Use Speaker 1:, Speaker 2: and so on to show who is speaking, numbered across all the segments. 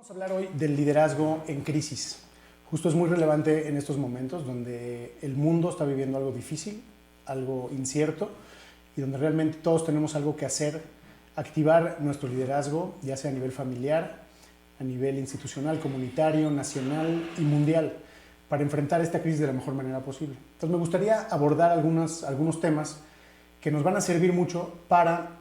Speaker 1: Vamos a hablar hoy del liderazgo en crisis. Justo es muy relevante en estos momentos donde el mundo está viviendo algo difícil, algo incierto y donde realmente todos tenemos algo que hacer, activar nuestro liderazgo, ya sea a nivel familiar, a nivel institucional, comunitario, nacional y mundial, para enfrentar esta crisis de la mejor manera posible. Entonces me gustaría abordar algunos temas que nos van a servir mucho para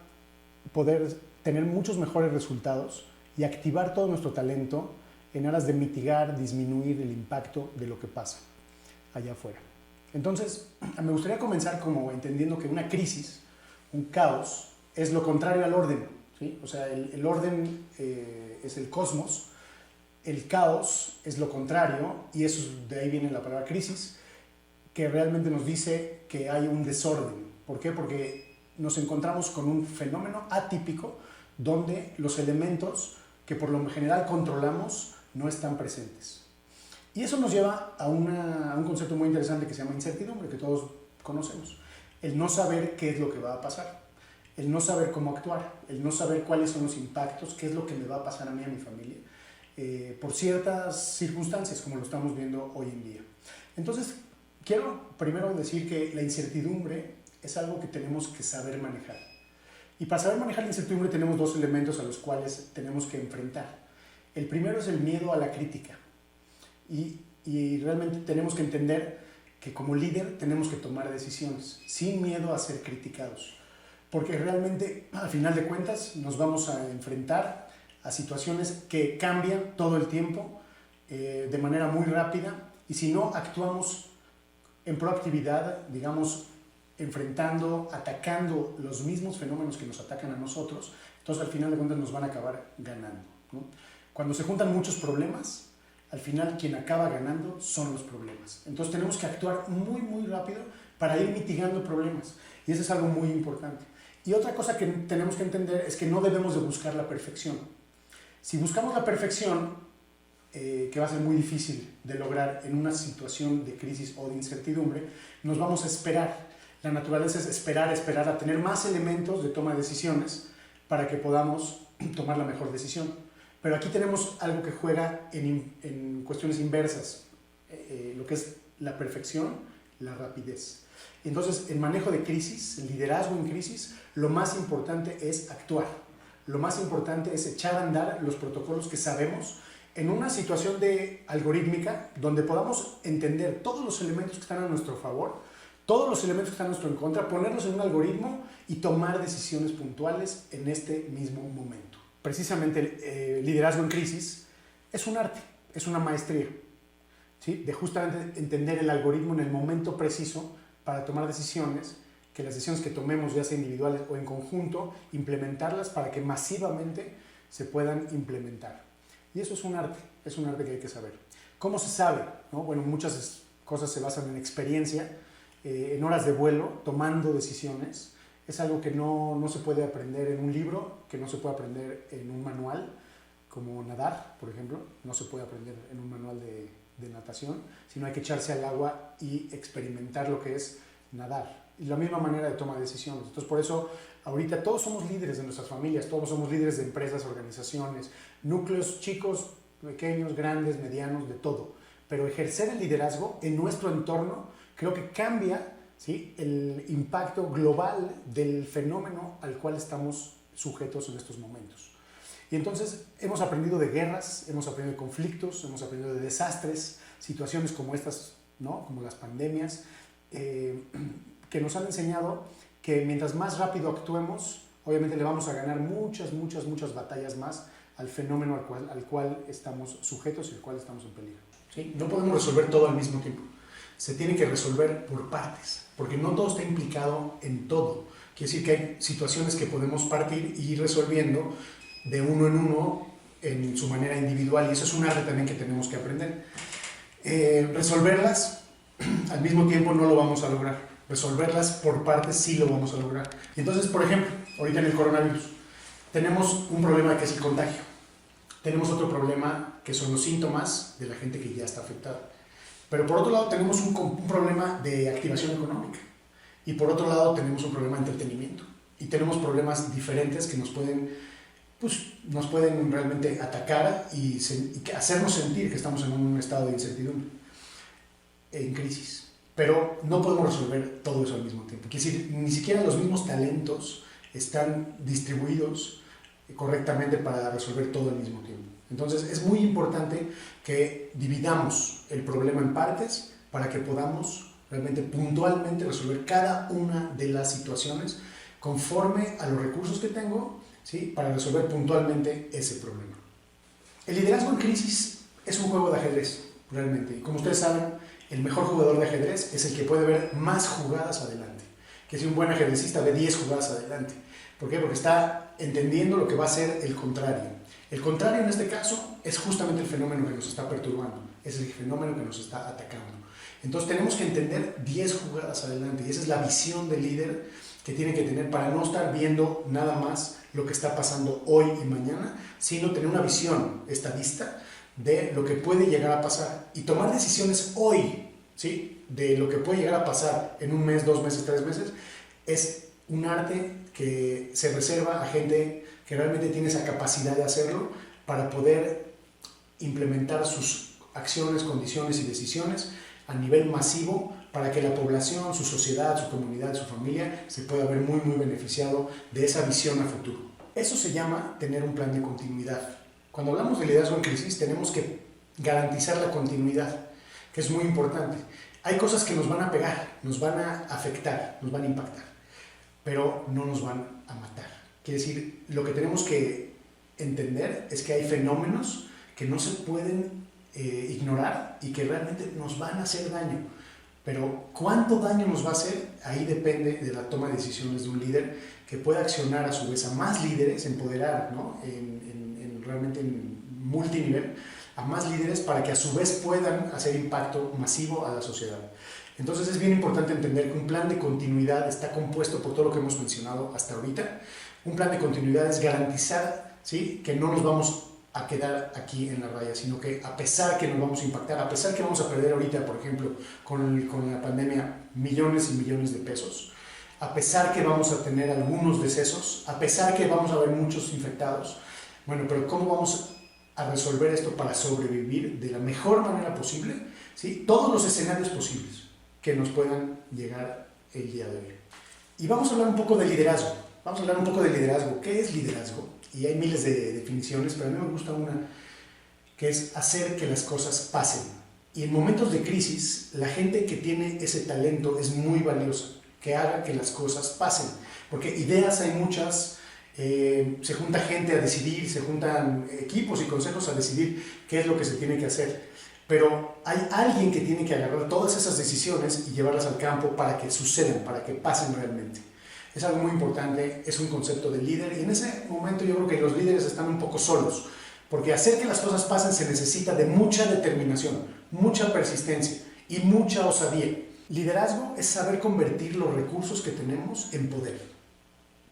Speaker 1: poder tener muchos mejores resultados y activar todo nuestro talento en aras de mitigar, disminuir el impacto de lo que pasa allá afuera. Entonces, me gustaría comenzar como entendiendo que una crisis, un caos, es lo contrario al orden, ¿sí? O sea, el orden es el cosmos, el caos es lo contrario, y eso, de ahí viene la palabra crisis, que realmente nos dice que hay un desorden. ¿Por qué? Porque nos encontramos con un fenómeno atípico donde los elementos que por lo general controlamos no están presentes. Y eso nos lleva a un concepto muy interesante que se llama incertidumbre, que todos conocemos. El no saber qué es lo que va a pasar, el no saber cómo actuar, el no saber cuáles son los impactos, qué es lo que me va a pasar a mí y a mi familia, por ciertas circunstancias, como lo estamos viendo hoy en día. Entonces, quiero primero decir que la incertidumbre es algo que tenemos que saber manejar. Y para saber manejar la incertidumbre tenemos dos elementos a los cuales tenemos que enfrentar. El primero es el miedo a la crítica. Y realmente tenemos que entender que como líder tenemos que tomar decisiones sin miedo a ser criticados. Porque realmente, al final de cuentas, nos vamos a enfrentar a situaciones que cambian todo el tiempo, de manera muy rápida. Y si no actuamos en proactividad, digamos, enfrentando, atacando los mismos fenómenos que nos atacan a nosotros, entonces al final de cuentas nos van a acabar ganando, ¿no? Cuando se juntan muchos problemas, al final quien acaba ganando son los problemas. Entonces tenemos que actuar muy, muy rápido para ir mitigando problemas. Y eso es algo muy importante. Y otra cosa que tenemos que entender es que no debemos de buscar la perfección. Si buscamos la perfección, que va a ser muy difícil de lograr en una situación de crisis o de incertidumbre, nos vamos a esperar. La naturaleza es esperar a tener más elementos de toma de decisiones para que podamos tomar la mejor decisión. Pero aquí tenemos algo que juega en cuestiones inversas, lo que es la perfección, la rapidez. Entonces, el manejo de crisis, el liderazgo en crisis, lo más importante es actuar. Lo más importante es echar a andar los protocolos que sabemos en una situación de algorítmica donde podamos entender todos los elementos que están a nuestro favor, todos los elementos que están a nuestro en contra, ponerlos en un algoritmo y tomar decisiones puntuales en este mismo momento. Precisamente el liderazgo en crisis es un arte, es una maestría, ¿sí? De justamente entender el algoritmo en el momento preciso para tomar decisiones, que las decisiones que tomemos, ya sea individuales o en conjunto, implementarlas para que masivamente se puedan implementar. Y eso es un arte que hay que saber. ¿Cómo se sabe? ¿No? Bueno, muchas cosas se basan en experiencia, en horas de vuelo, tomando decisiones. Es algo que no se puede aprender en un libro, que no se puede aprender en un manual, como nadar, por ejemplo. No se puede aprender en un manual de natación, sino hay que echarse al agua y experimentar lo que es nadar. Y la misma manera de toma de decisiones. Entonces, por eso, ahorita todos somos líderes de nuestras familias, todos somos líderes de empresas, organizaciones, núcleos chicos, pequeños, grandes, medianos, de todo. Pero ejercer el liderazgo en nuestro entorno creo que cambia, ¿sí?, el impacto global del fenómeno al cual estamos sujetos en estos momentos. Y entonces hemos aprendido de guerras, hemos aprendido de conflictos, hemos aprendido de desastres, situaciones como estas, ¿no?, como las pandemias, que nos han enseñado que mientras más rápido actuemos, obviamente le vamos a ganar muchas batallas más al fenómeno al cual estamos sujetos y al cual estamos en peligro, ¿sí? No podemos resolver todo al mismo tiempo. Se tiene que resolver por partes, porque no todo está implicado en todo. Quiere decir que hay situaciones que podemos partir y ir resolviendo de uno en uno en su manera individual, y eso es un arte también que tenemos que aprender. Resolverlas al mismo tiempo no lo vamos a lograr. Resolverlas por partes sí lo vamos a lograr. Entonces, por ejemplo, ahorita en el coronavirus tenemos un problema que es el contagio. Tenemos otro problema que son los síntomas de la gente que ya está afectada. Pero por otro lado tenemos un problema de activación económica y por otro lado tenemos un problema de entretenimiento y tenemos problemas diferentes que nos pueden pues nos pueden realmente atacar y hacernos sentir que estamos en un estado de incertidumbre, en crisis. Pero no podemos resolver todo eso al mismo tiempo. Quiere decir, ni siquiera los mismos talentos están distribuidos correctamente para resolver todo al mismo tiempo. Entonces es muy importante que dividamos el problema en partes para que podamos realmente puntualmente resolver cada una de las situaciones conforme a los recursos que tengo, ¿sí? Para resolver puntualmente ese problema. El liderazgo en crisis es un juego de ajedrez, realmente. Y como ustedes saben, el mejor jugador de ajedrez es el que puede ver más jugadas adelante. Que si un buen ajedrecista ve 10 jugadas adelante. ¿Por qué? Porque está entendiendo lo que va a ser el contrario. El contrario en este caso es justamente el fenómeno que nos está perturbando. Es el fenómeno que nos está atacando. Entonces tenemos que entender 10 jugadas adelante. Y esa es la visión del líder que tiene que tener para no estar viendo nada más lo que está pasando hoy y mañana, sino tener una visión estadista de lo que puede llegar a pasar y tomar decisiones hoy, ¿sí? De lo que puede llegar a pasar en un mes, 2 meses, 3 meses, es un arte que se reserva a gente que realmente tiene esa capacidad de hacerlo para poder implementar sus acciones, condiciones y decisiones a nivel masivo para que la población, su sociedad, su comunidad, su familia se pueda ver muy, muy beneficiado de esa visión a futuro. Eso se llama tener un plan de continuidad. Cuando hablamos de liderazgo en crisis tenemos que garantizar la continuidad, que es muy importante. Hay cosas que nos van a pegar, nos van a afectar, nos van a impactar, pero no nos van a matar. Quiere decir, lo que tenemos que entender es que hay fenómenos que no se pueden ignorar y que realmente nos van a hacer daño. Pero cuánto daño nos va a hacer, ahí depende de la toma de decisiones de un líder que pueda accionar a su vez a más líderes, empoderar, ¿no? Realmente en multinivel, a más líderes para que a su vez puedan hacer impacto masivo a la sociedad. Entonces es bien importante entender que un plan de continuidad está compuesto por todo lo que hemos mencionado hasta ahorita. Un plan de continuidad es garantizar, ¿sí? Que no nos vamos a quedar aquí en la raya, sino que a pesar que nos vamos a impactar, a pesar que vamos a perder ahorita, por ejemplo, con la pandemia, millones y millones de pesos, a pesar que vamos a tener algunos decesos, a pesar que vamos a ver muchos infectados, bueno, pero ¿cómo vamos a resolver esto para sobrevivir de la mejor manera posible? ¿Sí? Todos los escenarios posibles que nos puedan llegar el día de hoy. Y vamos a hablar un poco de liderazgo. Vamos a hablar un poco de liderazgo. ¿Qué es liderazgo? Y hay miles de definiciones, pero a mí me gusta una que es hacer que las cosas pasen. Y en momentos de crisis, la gente que tiene ese talento es muy valiosa, que haga que las cosas pasen. Porque ideas hay muchas, se junta gente a decidir, se juntan equipos y consejos a decidir qué es lo que se tiene que hacer. Pero hay alguien que tiene que agarrar todas esas decisiones y llevarlas al campo para que sucedan, para que pasen realmente. Es algo muy importante, es un concepto de líder y en ese momento yo creo que los líderes están un poco solos, porque hacer que las cosas pasen se necesita de mucha determinación, mucha persistencia y mucha osadía. Liderazgo es saber convertir los recursos que tenemos en poder.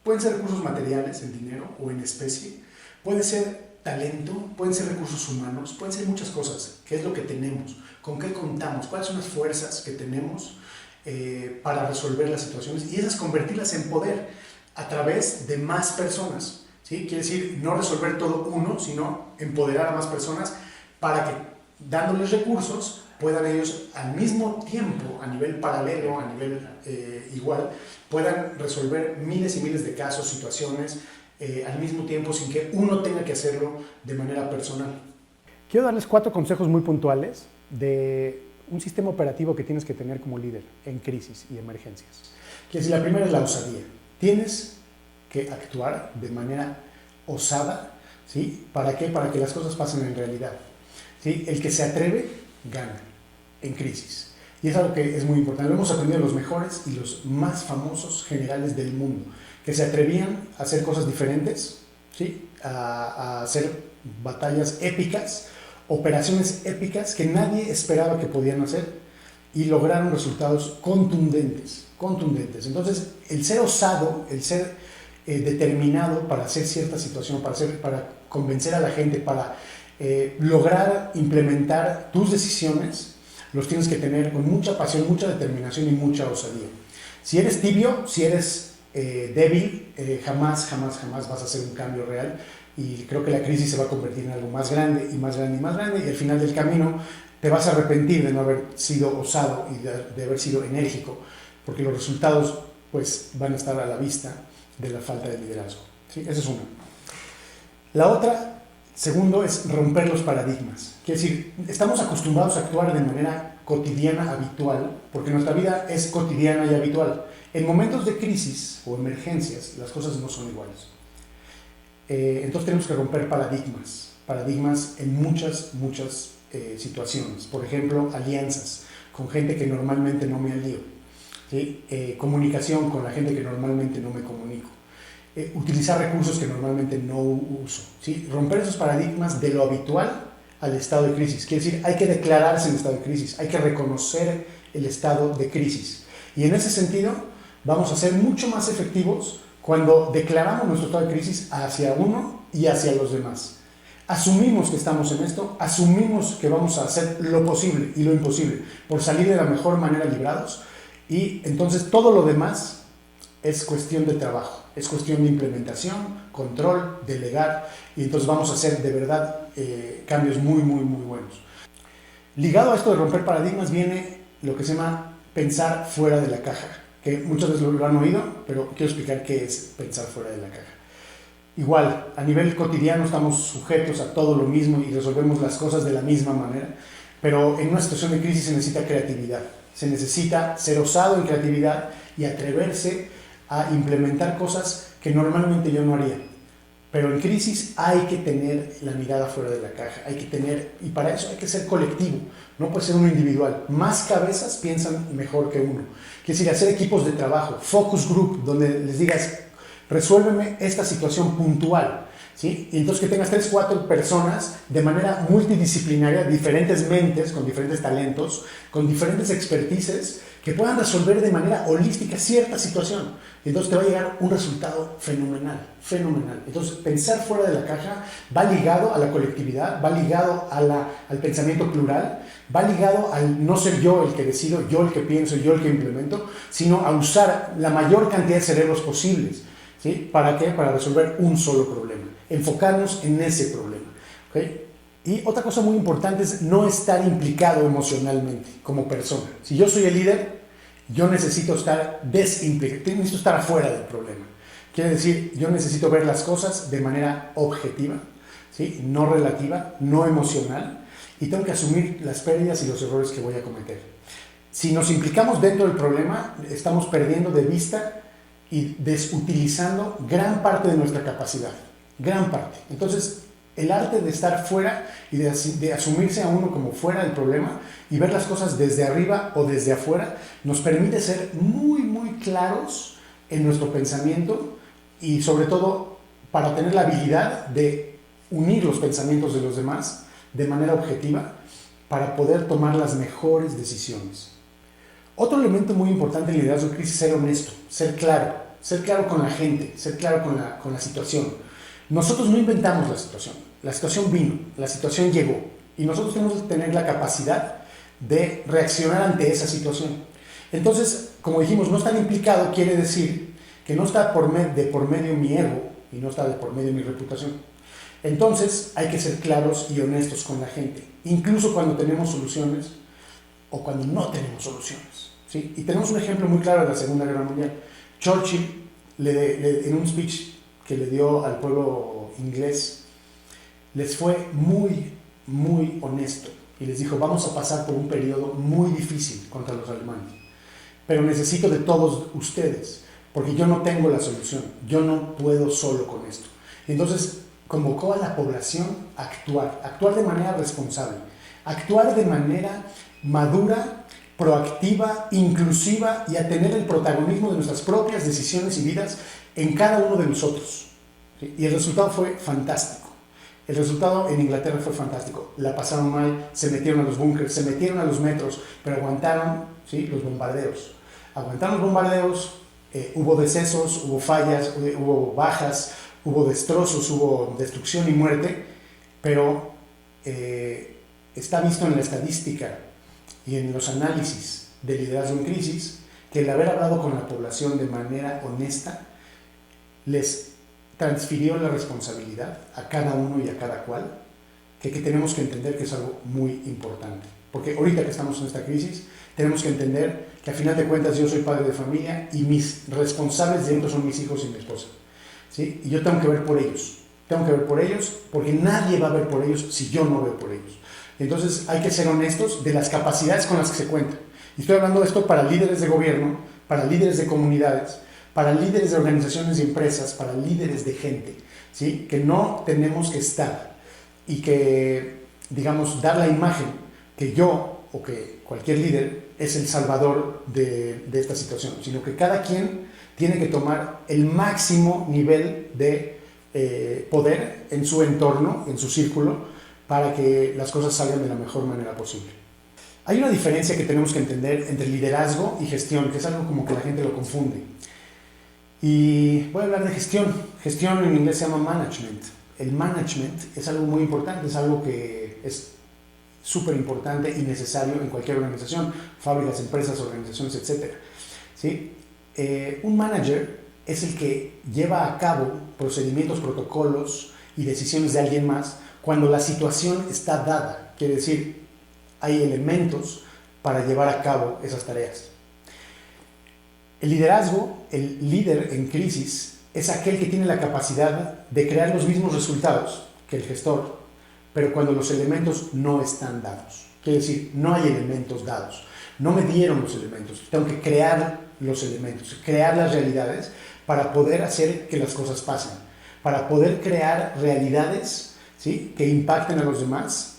Speaker 1: Pueden ser recursos materiales, en dinero o en especie, puede ser talento, pueden ser recursos humanos, pueden ser muchas cosas. ¿Qué es lo que tenemos? ¿Con qué contamos? ¿Cuáles son las fuerzas que tenemos para resolver las situaciones? Y esas convertirlas en poder a través de más personas, ¿sí? Quiere decir, no resolver todo uno, sino empoderar a más personas para que, dándoles recursos, puedan ellos al mismo tiempo, a nivel paralelo, a nivel igual, puedan resolver miles y miles de casos, situaciones, al mismo tiempo sin que uno tenga que hacerlo de manera personal. Quiero darles 4 consejos muy puntuales de un sistema operativo que tienes que tener como líder en crisis y emergencias. Que si la primera es la osadía. Tienes que actuar de manera osada, ¿sí? ¿Para qué? Para que las cosas pasen en realidad, ¿sí? El que se atreve, gana en crisis. Y es algo que es muy importante. Lo hemos aprendido de los mejores y los más famosos generales del mundo, que se atrevían a hacer cosas diferentes, ¿sí? A hacer batallas épicas, operaciones épicas que nadie esperaba que podían hacer y lograron resultados contundentes. Entonces, el ser osado, el ser determinado para hacer cierta situación, para convencer a la gente, para lograr implementar tus decisiones, los tienes que tener con mucha pasión, mucha determinación y mucha osadía. Si eres tibio, si eres débil, jamás vas a hacer un cambio real. Y creo que la crisis se va a convertir en algo más grande y más grande y más grande, y al final del camino te vas a arrepentir de no haber sido osado y de haber sido enérgico, porque los resultados pues van a estar a la vista de la falta de liderazgo. ¿Sí? Esa es una. La otra, segundo, es romper los paradigmas. Quiere decir, estamos acostumbrados a actuar de manera cotidiana, habitual, porque nuestra vida es cotidiana y habitual. En momentos de crisis o emergencias, las cosas no son iguales. Entonces tenemos que romper paradigmas en muchas situaciones. Por ejemplo, alianzas con gente que normalmente no me alío, ¿sí? Comunicación con la gente que normalmente no me comunico, utilizar recursos que normalmente no uso, ¿sí? Romper esos paradigmas de lo habitual al estado de crisis. Quiere decir, hay que declararse en estado de crisis, hay que reconocer el estado de crisis. Y en ese sentido, vamos a ser mucho más efectivos cuando declaramos nuestro estado de crisis hacia uno y hacia los demás. Asumimos que estamos en esto, asumimos que vamos a hacer lo posible y lo imposible por salir de la mejor manera librados, y entonces todo lo demás es cuestión de trabajo, es cuestión de implementación, control, delegar, y entonces vamos a hacer de verdad cambios muy buenos. Ligado a esto de romper paradigmas viene lo que se llama pensar fuera de la caja, que muchas veces lo han oído, pero quiero explicar qué es pensar fuera de la caja. Igual, a nivel cotidiano estamos sujetos a todo lo mismo y resolvemos las cosas de la misma manera, pero en una situación de crisis se necesita creatividad, se necesita ser osado en creatividad y atreverse a implementar cosas que normalmente yo no haría. Pero en crisis hay que tener la mirada fuera de la caja, y para eso hay que ser colectivo, no puede ser uno individual. Más cabezas piensan mejor que uno. Quiere decir, hacer equipos de trabajo, focus group, donde les digas, resuélveme esta situación puntual, ¿sí? Y entonces que tengas 3, 4 personas de manera multidisciplinaria, diferentes mentes, con diferentes talentos, con diferentes expertices, que puedan resolver de manera holística cierta situación. Y entonces te va a llegar un resultado fenomenal. Entonces, pensar fuera de la caja va ligado a la colectividad, va ligado al pensamiento plural, va ligado al no ser yo el que decido, yo el que pienso, yo el que implemento, sino a usar la mayor cantidad de cerebros posibles. ¿Sí? ¿Para qué? Para resolver un solo problema. Enfocarnos en ese problema. ¿Okay? Y otra cosa muy importante es no estar implicado emocionalmente como persona. Si yo soy el líder, yo necesito estar desimplicado, necesito estar afuera del problema. Quiere decir, yo necesito ver las cosas de manera objetiva, ¿sí? No relativa, no emocional, y tengo que asumir las pérdidas y los errores que voy a cometer. Si nos implicamos dentro del problema, estamos perdiendo de vista y desutilizando gran parte de nuestra capacidad, gran parte. Entonces, el arte de estar fuera y de asumirse a uno como fuera del problema y ver las cosas desde arriba o desde afuera nos permite ser muy claros en nuestro pensamiento, y sobre todo para tener la habilidad de unir los pensamientos de los demás de manera objetiva para poder tomar las mejores decisiones. Otro elemento muy importante en liderazgo de crisis es ser honesto, ser claro con la gente, ser claro con la situación. Nosotros no inventamos la situación vino, la situación llegó, y nosotros tenemos que tener la capacidad de reaccionar ante esa situación. Entonces, como dijimos, no estar implicado quiere decir que no está de por medio mi ego y no está de por medio mi reputación. Entonces, hay que ser claros y honestos con la gente, incluso cuando tenemos soluciones o cuando no tenemos soluciones, ¿sí? Y tenemos un ejemplo muy claro de la Segunda Guerra Mundial. Churchill, en un speech que le dio al pueblo inglés, les fue muy honesto y les dijo, vamos a pasar por un periodo muy difícil contra los alemanes, pero necesito de todos ustedes, porque yo no tengo la solución, yo no puedo solo con esto. Y entonces convocó a la población a actuar de manera responsable, actuar de manera madura, proactiva, inclusiva, y a tener el protagonismo de nuestras propias decisiones y vidas en cada uno de nosotros. ¿Sí? Y el resultado fue fantástico. El resultado en Inglaterra fue fantástico. La pasaron mal, se metieron a los búnkers, se metieron a los metros, pero aguantaron, ¿sí?, los bombardeos. Aguantaron los bombardeos, hubo decesos, hubo fallas, hubo bajas, hubo destrozos, hubo destrucción y muerte, pero está visto en la estadística y en los análisis de liderazgo en crisis que el haber hablado con la población de manera honesta les transfirió la responsabilidad a cada uno y a cada cual, que tenemos que entender que es algo muy importante. Porque ahorita que estamos en esta crisis, tenemos que entender que al final de cuentas yo soy padre de familia y mis responsables dentro son mis hijos y mi esposa, ¿sí? Y yo tengo que ver por ellos. Tengo que ver por ellos porque nadie va a ver por ellos si yo no veo por ellos. Entonces hay que ser honestos de las capacidades con las que se cuenta. Y estoy hablando de esto para líderes de gobierno, para líderes de comunidades, para líderes de organizaciones y empresas, para líderes de gente, ¿sí? Que no tenemos que estar y que, digamos, dar la imagen que yo o que cualquier líder es el salvador de esta situación, sino que cada quien tiene que tomar el máximo nivel de poder en su entorno, en su círculo, para que las cosas salgan de la mejor manera posible. Hay una diferencia que tenemos que entender entre liderazgo y gestión, que es algo como que la gente lo confunde. Y voy a hablar de gestión. Gestión en inglés se llama management. El management es algo muy importante, es algo que es súper importante y necesario en cualquier organización, fábricas, empresas, organizaciones, etc. ¿Sí? Un manager es el que lleva a cabo procedimientos, protocolos y decisiones de alguien más cuando la situación está dada. Quiere decir, hay elementos para llevar a cabo esas tareas. El liderazgo, el líder en crisis, es aquel que tiene la capacidad de crear los mismos resultados que el gestor, pero cuando los elementos no están dados. Quiere decir, no hay elementos dados. No me dieron los elementos. Tengo que crear los elementos, crear las realidades para poder hacer que las cosas pasen, para poder crear realidades, ¿sí?, que impacten a los demás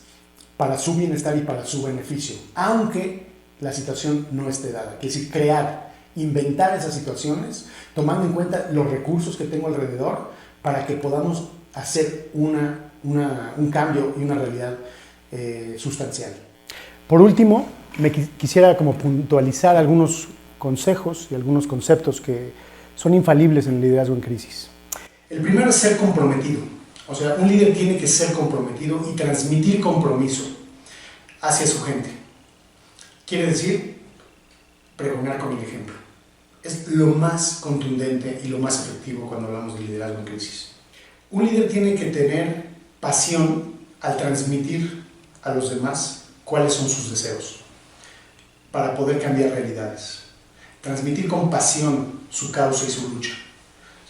Speaker 1: para su bienestar y para su beneficio, aunque la situación no esté dada. Quiere decir, crear, inventar esas situaciones, tomando en cuenta los recursos que tengo alrededor para que podamos hacer un cambio y una realidad sustancial. Por último, quisiera como puntualizar algunos consejos y algunos conceptos que son infalibles en el liderazgo en crisis. El primero es ser comprometido. O sea, un líder tiene que ser comprometido y transmitir compromiso hacia su gente. Quiere decir, pregonar con el ejemplo. Es lo más contundente y lo más efectivo cuando hablamos de liderazgo en crisis. Un líder tiene que tener pasión al transmitir a los demás cuáles son sus deseos para poder cambiar realidades. Transmitir con pasión su causa y su lucha,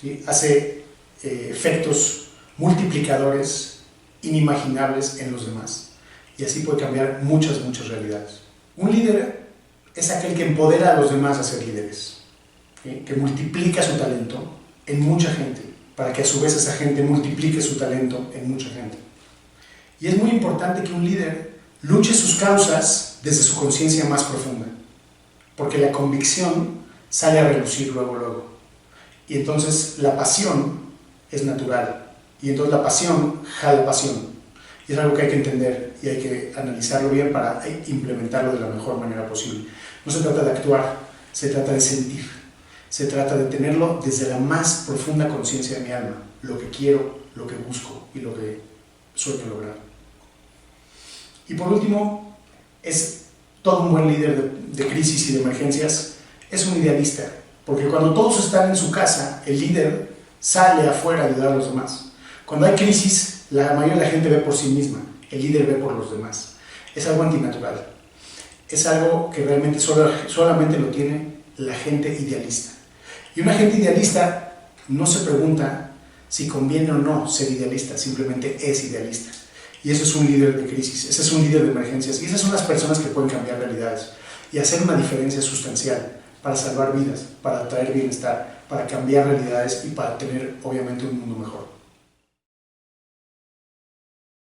Speaker 1: ¿sí? Hace efectos multiplicadores inimaginables en los demás y así puede cambiar muchas realidades. Un líder es aquel que empodera a los demás a ser líderes, ¿sí?, que multiplica su talento en mucha gente para que a su vez esa gente multiplique su talento en mucha gente. Y es muy importante que un líder luche sus causas desde su conciencia más profunda, porque la convicción sale a relucir luego. Y entonces la pasión es natural. Y entonces la pasión jala pasión. Y es algo que hay que entender y hay que analizarlo bien para implementarlo de la mejor manera posible. No se trata de actuar, se trata de sentir. Se trata de tenerlo desde la más profunda conciencia de mi alma. Lo que quiero, lo que busco y lo que sueño lograr. Y por último, todo un buen líder de crisis y de emergencias es un idealista, porque cuando todos están en su casa, el líder sale afuera a ayudar a los demás. Cuando hay crisis, la mayoría de la gente ve por sí misma, el líder ve por los demás. Es algo antinatural, es algo que realmente solamente lo tiene la gente idealista. Y una gente idealista no se pregunta si conviene o no ser idealista, simplemente es idealista. Y eso es un líder de crisis, ese es un líder de emergencias, y esas son las personas que pueden cambiar realidades y hacer una diferencia sustancial para salvar vidas, para traer bienestar, para cambiar realidades y para tener, obviamente, un mundo mejor.